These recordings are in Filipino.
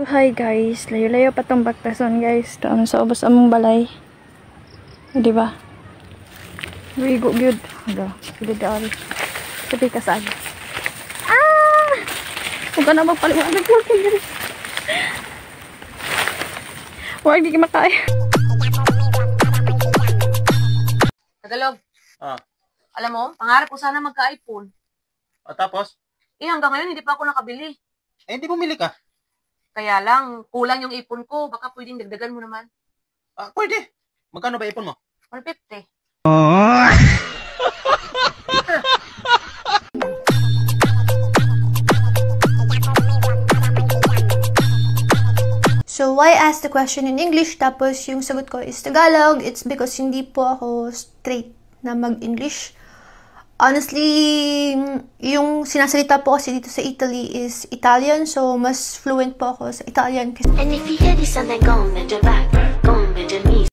Hi guys, layo-layo pa tong baktason guys. Doon sa ubos among balay. Di ba? Very good. Hello, good all. Sabi ka saan? Huwag ka na magpaliwanag. Huwag di ka makaya. Tagalog. Alam mo, pangarap ko sana magka-iPhone. Tapos? Hanggang ngayon hindi pa ako nakabili. Hindi bumili ka. Kaya lang, kulang yung ipon ko. Baka pwedeng dagdagan mo naman. Pwede. Magkano ba ipon mo? 150. So, why ask the question in English tapos yung sagot ko is Tagalog? It's because hindi po ako straight na mag-English. Honestly, yung sinasalita po kasi dito sa Italy is Italian, so mas fluent po ako sa Italian. And if you hear this and then go on your back, go on your knees.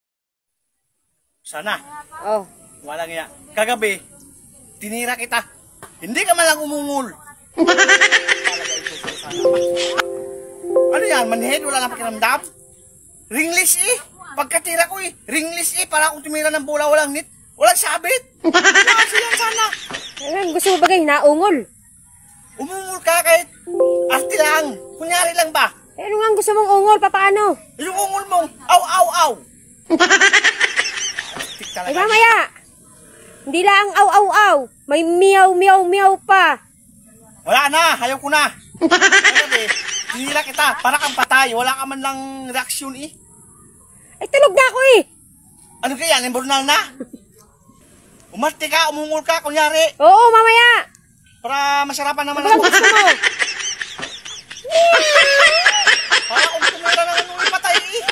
Sana. Oh. Walang iya. Kagabi, tinira kita. Hindi ka malang umungol. Ano yan? Manhead? Wala lang pakiramdam? Ringless eh. Pagkatira ko eh. Ringless eh. Para akong tumira ng bola. Walang net. Walang sabit. Kasi yan sana. Gusto mo bagay naungol? Umungol ka kahit arte lang. Kunyari lang ba? Ano nga gusto mong ungol? Paano? Yung ungol mong aw. Ay mamaya! Hindi lang aw. May meow pa. Wala na. Ayaw ko na. Kagabi, tinira kita. Para kang patay. Wala ka man lang reaksyon eh. Ay tulog na ako eh. Ano kaya? Nemburnal na? Umarte ka, umungol ka, kunyari. Oo, mamaya. Para masarapan naman Ano gusto mo? Para kung tumira na nung ipatay eh.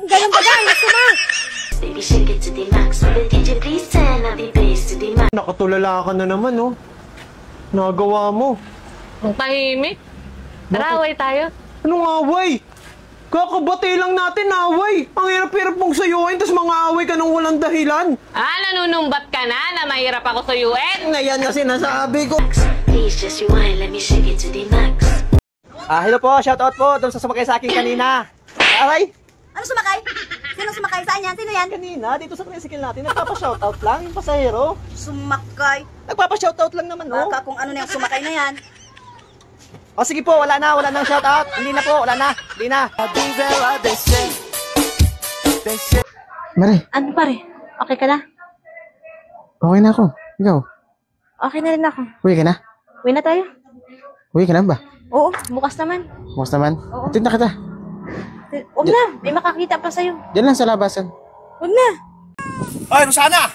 Ganun ba guys? Gusto mo? Baby, shake it to the max. With DJ please turn up the bass to the max. Nakatulala ka na naman, oh. Nagawa mo. Ang tahimik. Tara, away tayo. Anong away? Kakabati lang natin, away. Ang hirap-hirap mong sayuin, tapos mga away ka nang walang dahilan. Nanunumbat ka na mahirap ako suyuin. Ngayon na sinasabi ko. Please just rewind, let me shake it to the max. Hello po, shoutout po doon sa sumakay sa akin kanina. Aray! Ano sumakay? Sino sumakay? Saan yan? Sino yan? Kanina, dito sa tricycle natin, nagpapa-shoutout lang yung pasahero. Sumakay? Nagpapa-shoutout lang naman, no? Baka kung ano na yung sumakay na yan. O sige po, wala nang shoutout. Hindi na po, wala na. Hindi na. Mare, Ano pare? Okay ka na? okay na ako. Ikaw, Okay na rin ako. uwi ka na? Uwi na tayo? Uwi ka na ba? Oo, bukas naman. Bukas naman? Oo. Atid na kita. Huwag na, may makakita pa sa'yo. Diyan lang sa labasan. Huwag na. Ay, Rosana!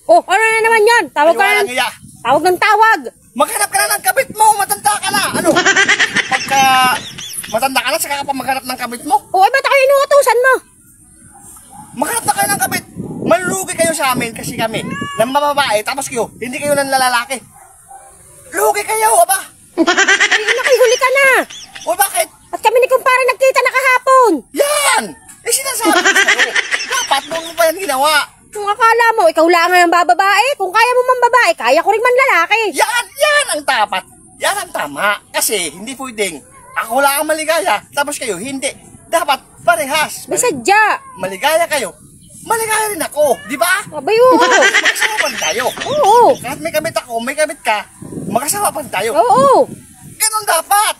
Oh, ano na naman yan? Tawag ka Walang na. iya. Tawag ng tawag. Maghanap ka na ng kabit mo, matanda ka na. Ano? Pagka matanda ka na, saka ka pa maghanap ng kabit mo. Oh, ay ba't ako inuutusan mo? Maghanap na kayo ng kabit. Malugi kayo sa amin kasi kami ng mababae, tapos kayo, hindi kayo ng lalaki. Lugi kayo, aba? Ay, nakihuli ka na. O bakit? At kami ni kumpare nagkita na kahapon. Yan! Eh sinasabi ko sa'yo. Dapat mo pa yan ginawa. Kung akala mo, ikaw lang ang bababae. Kung kaya mo man babae, kaya ko rin man lalaki. Yan ang dapat. Yan ang tama. Kasi hindi pwedeng ako lang ang maligaya, tapos kayo hindi. Dapat parehas. May sadya. Maligaya kayo. Maligaya rin ako. Di ba? Abay, oo. Magkasama pa rin tayo. Oo. Kahit may kabit ako, may kabit ka, magkasama pa rin tayo. Oo. Ganon dapat.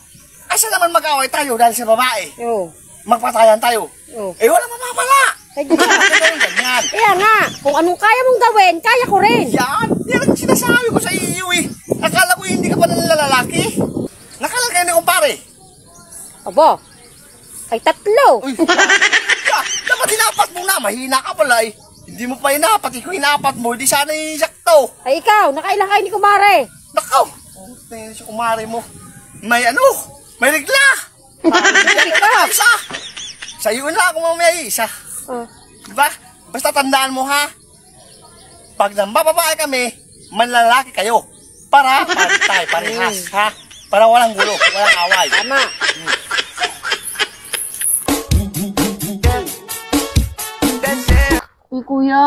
Asa naman mag-away tayo dahil sa babae? Oo. Magpatayan tayo. Oo. Eh wala mamamala. Ay, di ba? Ganyan. Kaya nga, kung anong kaya mong gawin, kaya ko rin. Yan ang sinasabi ko sa iyo eh. Akala ko hindi ka pa lalaki. Nakala kayo ni kumpare. Aba, ay tatlo. Uy, dapat hinapat mo na. Mahina ka pala eh. Hindi mo pa hinapat. Ikaw hinapat mo. Hindi sana sakto. Ay ikaw, nakailang kayo ni kumare. Nakaw. Tingnan si kumare mo. May ano? May regla. Isa. Sa'yo na ako mamaya isa. Diba? Basta tandaan mo ha. Pag nambababae kami, manlalaki kayo. Para pantay, parehas ha. Para walang gulo, walang away. Tama. Uy, kuya,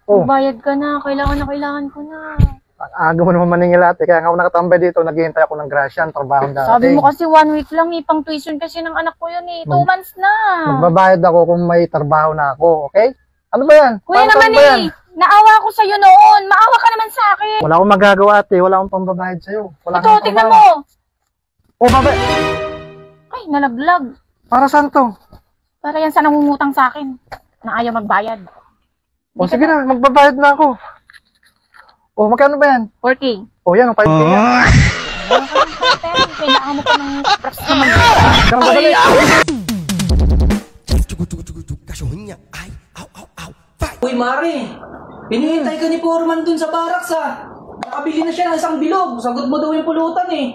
bayad ka na. Kailangan ko na. Aga mo naman maningil ate, kaya nga ako nakatambay dito, naghihintay ako ng grasya, ang trabaho dati. Sabi mo kasi 1 week lang eh, pang tuition kasi ng anak ko yun eh. 2 months na. Magbabayad ako kung may trabaho na ako, okay? Ano ba yan? Kuya naman eh, naawa ko sa'yo noon. Maawa ka naman sa akin. Wala akong magagawa ate, wala akong pambabayad sa'yo. Wala Ito, tingnan mo. O, babay. Ay, nalaglag. Para saan to? Para yan sa nangungutang sa akin na ayaw magbayad. O, sige na, magbabayad na ako. O, magkano ba yan? 4K. O, yan, 5K yan. Pero kailangan mo pa ng props naman. Uy, Mare! Pinihintay ka ni Foreman dun sa barracks, ha? Nakabili na siya ng isang bilog. Sagot mo daw yung pulutan, eh.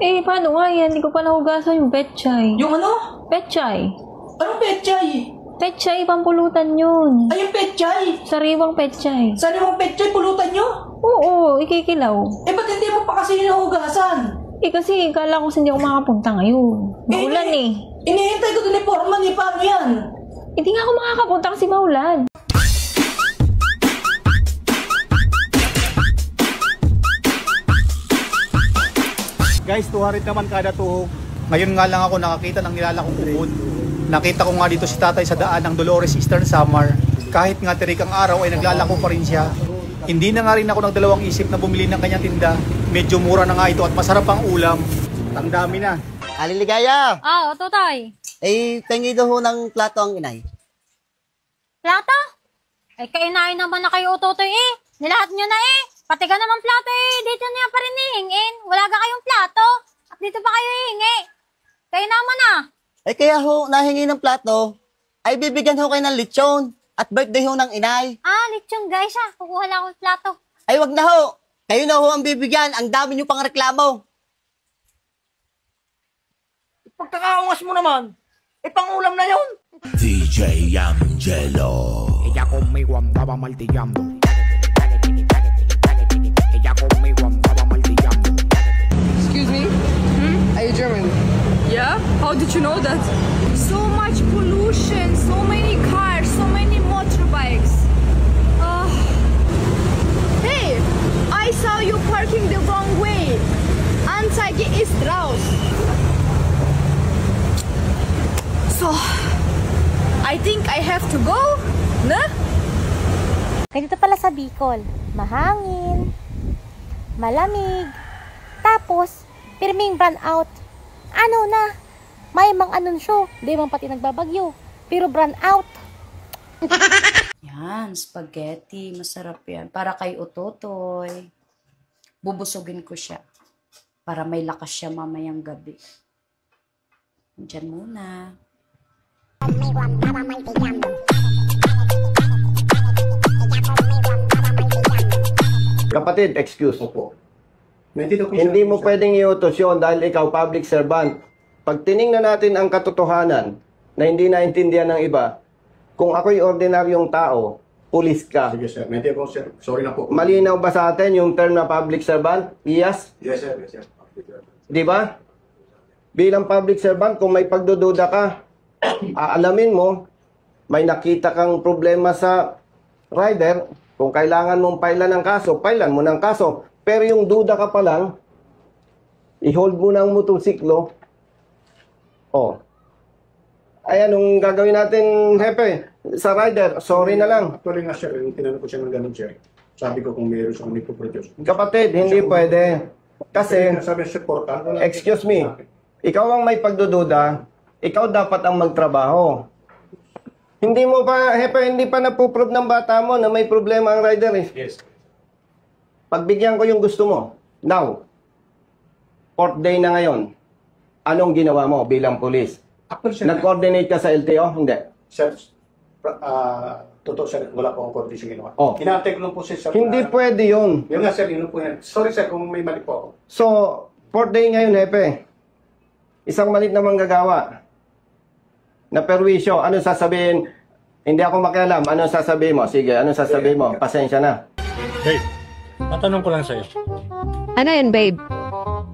Eh, paano nga yan? Hindi ko pa nahugasan yung petchay. Yung ano? Petchay. Anong petchay? Petchay, pampulutan yun. Ay, yung petchay? Sariwang petchay. Sariwang petchay, pulutan nyo? Oo, ikikilaw. Eh, ba't hindi mo pa kasi nahugasan? Eh, kasi kala ko hindi ako makapunta ngayon. Maulan eh. Inihintay ko dun ni Foreman, eh. Paano yan? Hindi nga ako makakapunta kasi maulan. Guys, 200 naman kada tuhog. Ngayon nga lang ako nakakita ng nilalakong ubod. Nakita ko nga dito si tatay sa daan ng Dolores Eastern Samar. Kahit nga tirik ang araw ay naglalako pa rin siya. Hindi na nga rin ako nagdalawang isip na bumili ng kanyang tinda. Medyo mura na nga ito at masarap ang ulam. Ang dami na. Aliligaya! Ah, Totoy. Eh, tingi daw ho ng plato ang inay. Plato? Eh, kainain naman na kayo, Totoy eh. Nilahat nyo na eh. Pati ka naman plato eh. Dito niya pa rin hihingin. Wala ka kayong plato. At dito pa kayo hihingi. Kayo naman ah. Eh, kaya ho, nahingi ng plato, ay bibigyan ho kayo ng lechon at birthday ho ng inay. Ah, lechon guys ah. Kukuha lang ako ng plato. Ay, wag na ho. Kayo na ho ang bibigyan. Ang dami nyo pang reklamo. Pagkakaungas mo naman, pang-ulam na yun. DJ Angelo. Ella conmigo andaba martillando. Ella conmigo andaba martillando. Excuse me? Are you German? Yeah? How did you know that? So much pollution, so many cars, so many motorbikes. Hey, I saw you parking the wrong way. Anzeige ist raus. So, I think I have to go, na? Ganito pala sa Bicol, mahangin, malamig, tapos, pirming brand out. Ano na? May mang anunsyo, di man pati nagbabagyo, pero brand out. Yan, spaghetti, masarap yan. Para kay Utotoy. Bubusugin ko siya. Para may lakas siya mamayang gabi. Diyan muna. Kapatid, excuse. Opo. Hindi mo pwedeng iutos yun dahil ikaw public servant. Pag tiningnan natin ang katotohanan na hindi naintindihan ng iba, kung ako'y ordinaryong tao, pulis ka. Sige sir, hindi po sir. Sorry na po. Malinaw ba sa atin yung term na public servant? Yes? Yes sir, yes sir. Di ba? Bilang public servant, kung may pagdududa ka, aalamin mo, may nakita kang problema sa rider, kung kailangan mong pailan ng kaso, pailan mo ng kaso. Pero yung duda ka pa lang, i-hold mo ng motorsiklo. Oh. Ay, anong gagawin natin, Hepe? Sa rider, sorry na lang. Actually nga sir, yung tinanong ko siya ng ganun sir. Sabi ko kung mayroon siyang nipo-produce. Kapatid, hindi pwede. Kasi, sabi siya, excuse me, ikaw ang may pagdududa, ikaw dapat ang magtrabaho. Hindi mo pa, Hepe, hindi pa napuprove ng bata mo na may problema ang rider eh. Yes. Pagbigyan ko yung gusto mo. Now, 4th day na ngayon. Anong ginawa mo bilang pulis? Nag-coordinate ka sa LTO? Hindi. Sir, totoo sir, wala po akong coordination ginawa. Oh. Kinatake lang po sir. Hindi pwede yun. Yun nga sir, yun po yan. Sorry sir kung may mali po ako. So, 4th day ngayon, Hepe. Isang malit na manggagawa. Na perwisyo, ano sasabihin? Hindi ako makialam. Ano sasabihin mo? Sige, ano sasabihin mo? Pasensya na. Babe, matanong ko lang sa'yo. Ano yan, babe?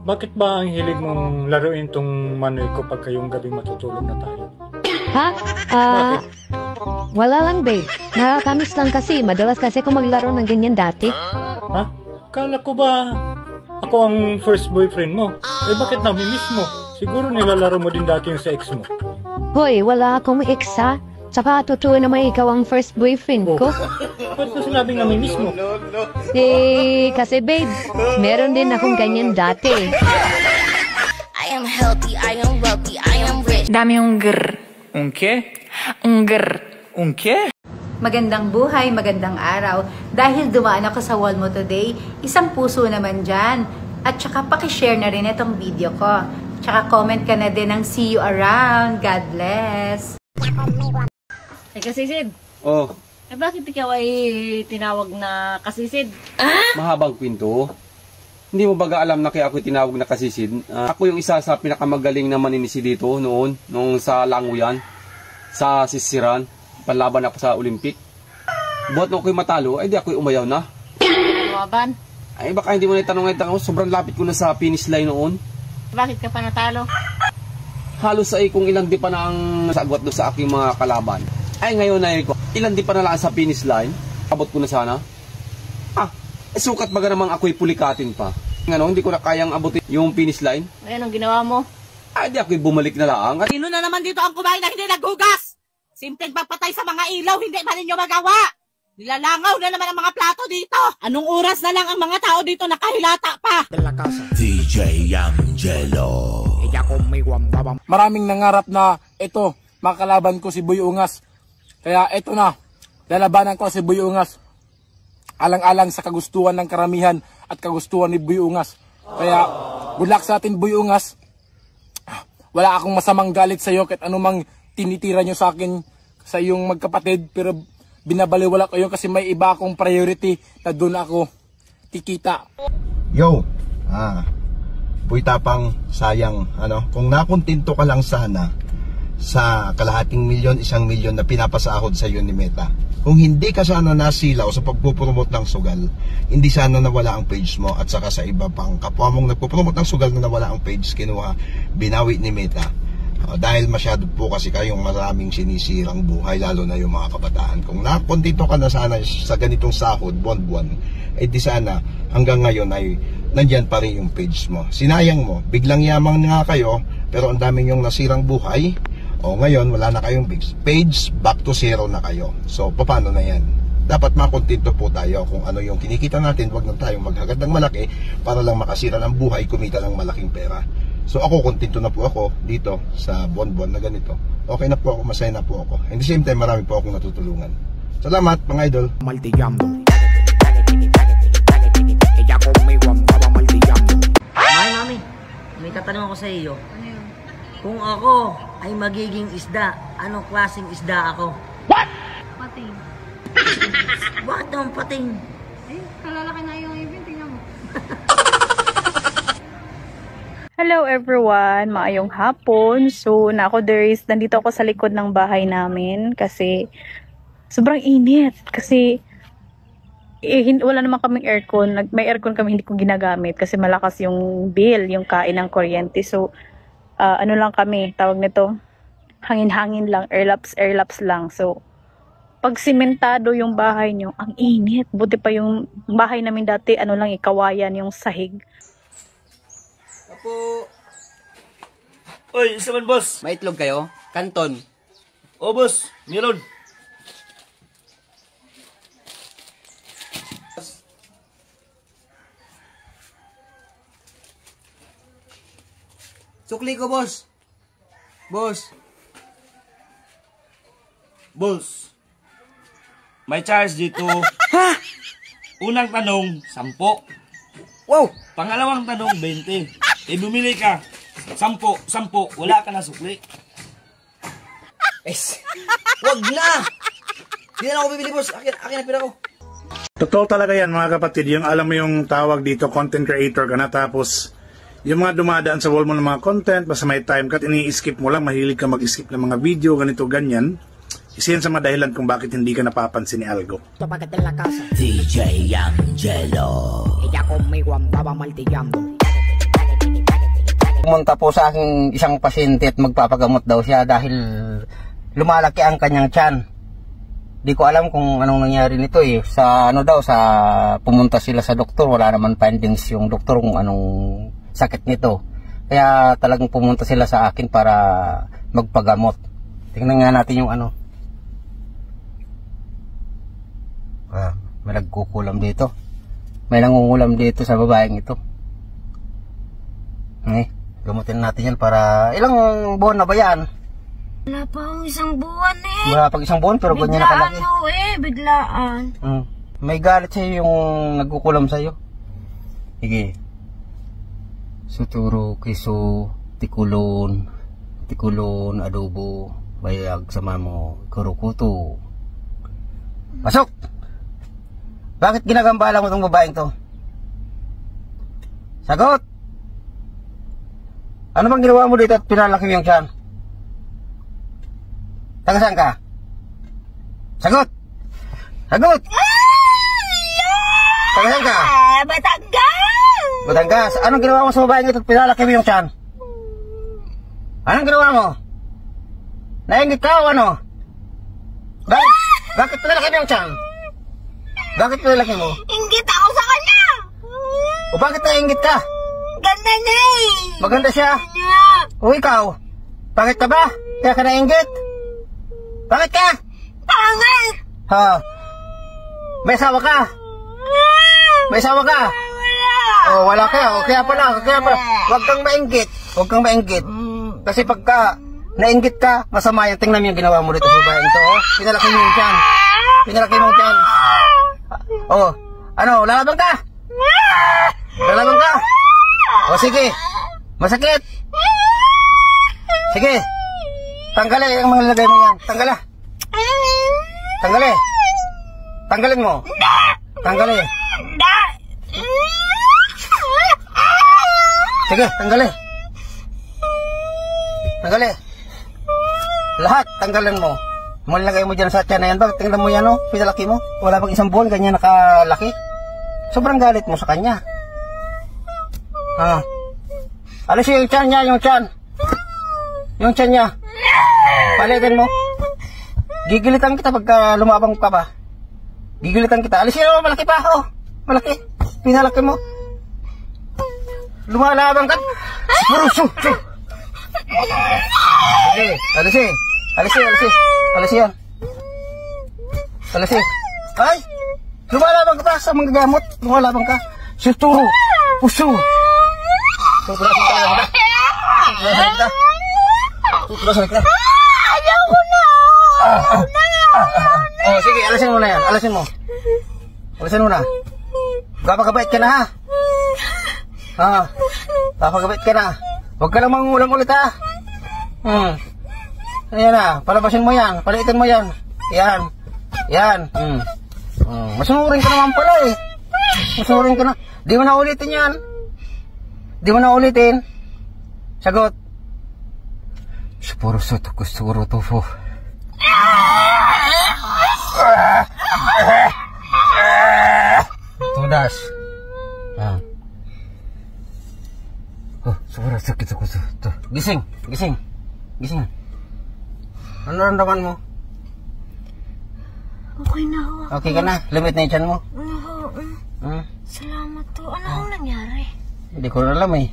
Bakit ba ang hilig mong laruin tong manoy ko pagka yung gabi matutulog na tayo? Ha? Wala lang, babe. Nakakamiss lang kasi. Madalas kasi ako maglaro ng ganyan dati. Ha? Akala ko ba ako ang first boyfriend mo? Eh bakit namimiss mo? Siguro nilalaro mo din dati yung sa ex mo. Hoy, wala akong ex ha. Tsaka totoo naman ikaw ang first boyfriend ko. Ba't mo sinabing namimiss mo? Eh, kasi babe, meron din akong ganyan dati. I am healthy, I am wealthy, I am rich. Dami yung grr. Unke? Unke? Magandang buhay, magandang araw. Dahil dumaan ako sa wall mo today, isang puso naman dyan. At saka pakishare na rin itong video ko. Tsaka comment ka na din ng see you around. God bless. Ay, kasisid. Oh. Eh, bakit ikaw ay tinawag na kasisid? Mahabang kwento. Hindi mo baga alam na kaya ako tinawag na kasisid? Ako yung isa sa pinakamagaling na maninisi dito noon sa Languyan, sa Sisiran. Panlaban ako sa Olympic. Buhat na ako'y matalo, ay di ako'y umayaw na. Lumaban? Ay baka hindi mo na itanong ako, sobrang lapit ko na sa finish line noon. Bakit ka pa natalo? Halos ay kung ilang di pa na ang sagwat doon sa aking mga kalaban. Ay ngayon ay ilang di pa na lang sa finish line. Abot ko na sana. Sukat baga namang ako'y pulikatin pa. Ano, hindi ko na kayang abutin yung finish line. Ayan ang ginawa mo. Ay di ako'y bumalik na lang. Sino na naman dito ang kumain na hindi naghugas? Simpleng pagpatay sa mga ilaw, hindi man ninyo magawa. Nilalangaw na naman ang mga plato dito. Anong oras na lang ang mga tao dito nakahilata pa? DJ Angelo. Maraming nangarap na ito, makalaban ko si Boy Ungas. Kaya ito na, lalabanan ko si Boy Ungas. Alang-alang sa kagustuhan ng karamihan at kagustuhan ni Boy Ungas. Kaya good luck sa atin, Boy Ungas. Wala akong masamang galit sa iyo kahit anumang tinitira nyo sa akin sa iyong magkapatid, pero binabaliwala ko yun kasi may iba akong priority na doon ako kikita. Yo, Boy Tapang, sayang, kung nakontento ka lang sana sa kalahating milyon, 1 milyon na pinapasahod sa iyo ni Meta. Kung hindi ka sana nasilaw sa pagpupromote ng sugal, hindi sana nawala ang page mo at saka sa iba pang kapwa mong nagpupromote ng sugal na nawala ang page, kinuha, binawi ni Meta. Dahil masyado po kasi kayong maraming sinisirang buhay, lalo na yung mga kabataan. Kung nakontento ka na sana sa ganitong sahod, buwan-buwan, eh di sana hanggang ngayon ay nandyan pa rin yung page mo. Sinayang mo, biglang yamang nga kayo, pero ang dami yung nasirang buhay. O ngayon, wala na kayong page, back to zero na kayo. So, paano na yan? Dapat makontento po tayo kung ano yung kinikita natin. Huwag na tayong maghagad ng malaki para lang makasira ng buhay, kumita ng malaking pera. So ako, kontento na po ako dito sa buwan-buwan na ganito. Okay na po ako, masaya na po ako. And at the same time, marami po akong natutulungan. Salamat, mga idol. Mami, may tatanong ako sa iyo. Ano yun? Kung ako ay magiging isda, anong klaseng isda ako? What? Pating. Bakit naman pating? Eh, kalalaki na yung ibig, tingnan mo. Hello everyone, maayong hapon. So, nandito ako sa likod ng bahay namin kasi sobrang init. Kasi wala naman kaming aircon. May aircon kami, hindi ko ginagamit kasi malakas yung bill, yung kain ng kuryente. So, ano lang kami, tawag nito, hangin-hangin lang, airlaps lang. So, pag simentado yung bahay nyo, ang init. Buti pa yung bahay namin dati, kawayan yung sahig. Po. Oy, isa man, boss. May itlog kayo? Kanton. O, boss. Meron. Sukli ko, boss. Boss. Boss. May charge dito. Ha? Unang tanong, 10. Wow! Pangalawang tanong, 20. Bumili ka, 10, wala ka na sukli. Wag na! Hindi na ako bibili, boss. Akin na pira ko. Totoo talaga yan mga kapatid, yung alam mo yung tawag dito, content creator ka na, tapos yung mga dumadaan sa wall mo ng mga content, basta may time cut, ini-skip mo lang, mahilig ka mag-skip ng mga video, ganito, ganyan. Isa yan sa mga dahilan kung bakit hindi ka napapansin ni Algo. DJ Angelo. Pumunta po sa aking isang pasyente at magpapagamot daw siya dahil lumalaki ang kanyang tiyan. Di ko alam kung anong nangyari nito eh. Sa ano daw, sa pumunta sila sa doktor, wala naman findings yung doktor kung anong sakit nito. Kaya talagang pumunta sila sa akin para magpagamot. Tingnan nga natin yung ano. May nagkukulam dito. May nangungulam dito sa babaeng ito. Gamutin natin yan para... Ilang buwan na ba yan? Wala pa akong isang buwan eh. Wala pang isang buwan pero ganyan nakalaki. Biglaan. May galit sa'yo yung nagkukulam sa'yo. Sige. Suturo, kiso, tikulon, adobo, bayag, sama mo, kurukuto. Pasok! Bakit ginagambala mo itong babaeng to? Sagot! Ano bang ginawa mo dito at pinalaki mo yung tiyan? Taga saan ka? Sagot! Sagot! Taga saan ka? Batangas! Batangas? Anong ginawa mo sa babaeng ito at pinalaki mo yung tiyan? Anong ginawa mo? Naingit ka o ano? Bakit pinalaki mo yung tiyan? Bakit pinalaki mo? Inggit ako sa kanya! O bakit naingit ka? Ganda niya eh! Maganda siya? O ikaw? Bakit ka ba? Kaya ka nainggit? Bakit ka? Pangit! Ha? May asawa ka? May asawa ka? Wala! O wala ka? O kaya pala. Huwag kang mainggit. Huwag kang mainggit. Kasi pagka nainggit ka, masama yan. Tingnan mo yung ginawa mo dito sa babaeng ito. Pinalaki mo yung tiyan. Pinalaki mo yung tiyan. O, ano? Lalaban ka? Lalaban ka? O sige. Masakit. Sige. Tanggalin ang mga lagay mo yan. Tanggalin. Tanggalin. Tanggalin mo. Tanggalin. Sige, tanggalin. Tanggalin. Lahat, tanggalin mo. Malagay mo dyan sa tiyan na yan. Bakit tingnan mo yan, no? Pinalaki mo. Wala pang isang buwan, ganyan nakalaki. Sobrang galit mo sa kanya. Alisin yung tiyan niya, yung tiyan. Yung tiyan niya. Palitin mo. Gigilitan kita pagka lumabang ka ba. Gigilitan kita. Alisin mo, malaki pa. Oh, malaki. Pinalaki mo. Lumalabang ka. Sige, alisin. Alisin yan. Alisin. Ay! Lumalabang ka pa sa mga gamot. Lumalabang ka. Suturo. Puso. Tutulasan kita. Tutulasan kita. Ayaw ko na. Oh, sige, alisin mo na yan. Alisin mo. Alisin mo na. Kapagabait ka na ha. Kapagabait ka na. Huwag ka lang mangulang ulit ha. Ayan na. Palabasin mo yan. Palitin mo yan. Yan. Masunurin ka naman pala eh. Masunurin ka na. Di mo na ulitin yan. Di mo na ulitin. Sagot. Siguro sa siguro to po. Tudas. Oh, siguro sakit ako sa to. Gising. Ano naramdaman mo? Okay na ako. Okay ka na? Limit na yung tiyan mo? Salamat to. Ano ang nangyari? Hindi ko na alam eh.